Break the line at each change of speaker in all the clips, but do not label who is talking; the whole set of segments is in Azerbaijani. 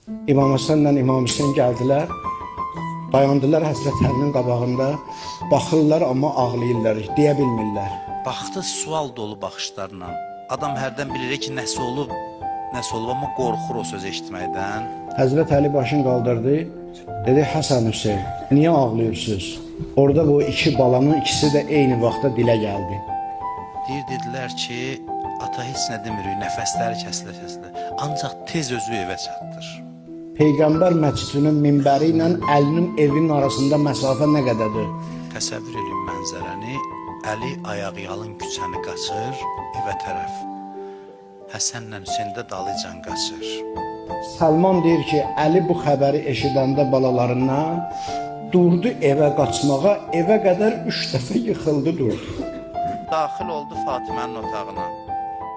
İmam Həsənlə İmam Hüseyn gəldilər. Dayandılar Həzrət Əlinin qabağında. Baxırlar amma ağlayırlar, deyə bilmirlər.
Baxdı sual dolu baxışlarla. Adam hərdən bilir ki, nəsə olub, amma qorxur o sözü eşitməkdən.
Həzrət Əli başını qaldırdı. Dedi, Həsən Hüseyn, niyə ağlıyorsunuz? Orada bu iki balanın ikisi də eyni vaxtda dilə gəldi.
Dedilər ki, ata heç nə demirik, nəfəsləri kəsilə-kəsilə. Ancaq tez özü evə çatdır.
Peyğəmbər məscidinin minbəri ilə Əlinin evinin arasında məsafə nə qədərdir?
Təsəvvür edin mənzərəni. Əli ayağı yalın küçəni qaçır evə tərəf. Həsənlə Hüseyn də dalıcan qaçır.
Səlman deyir ki, Əli bu xəbəri eşidəndə balalarından durdu evə qaçmağa, evə qədər 3 dəfə yıxıldı durdu.
Daxil oldu Fatimənin otağına.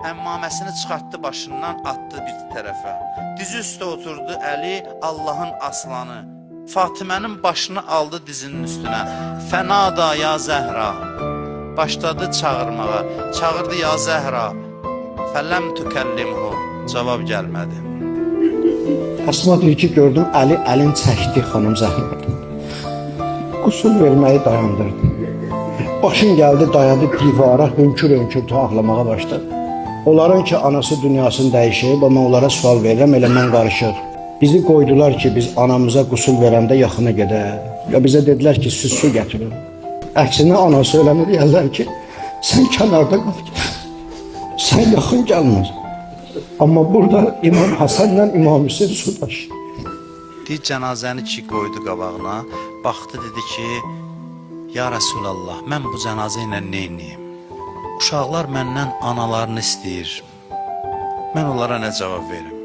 Əmmaməsini çıxartdı başından, atdı bir tərəfə. Dizi üstə oturdu Əli, Allahın aslanı. Fatimənin başını aldı dizinin üstünə. Fənada ya Zəhra. Başladı çağırmağa. Çağırdı ya Zəhra. Fələm tükəllimhu. Cavab gəlmədi.
Əsma deyir ki, gördüm Əli əlin çəkdi xanım Zəhra. Qusul verməyi dayandırdı. Başın gəldi, dayadı divara, hönkür-hönkür ağlamağa başladı. Onların ki, anası dünyasını dəyişib, amma onlara sual verirəm, elə mən qarışır. Bizi qoydular ki, biz anamıza qusul verəndə yaxına gedək. Ya bizə dedilər ki, siz su gətirin. Əksinə anası ölənə deyərlər ki, sən kənarda qal, sən yaxın gəlmir. Amma burada İmam Həsənlə İmam Hüseyn su daşır.
Deyir, cənazəni ki, qoydu qabağına, baxdı, dedi ki, ya Rəsulallah, mən bu cənazə ilə neyniyim? Uşaqlar məndən analarını istəyir. Mən onlara nə cavab verim?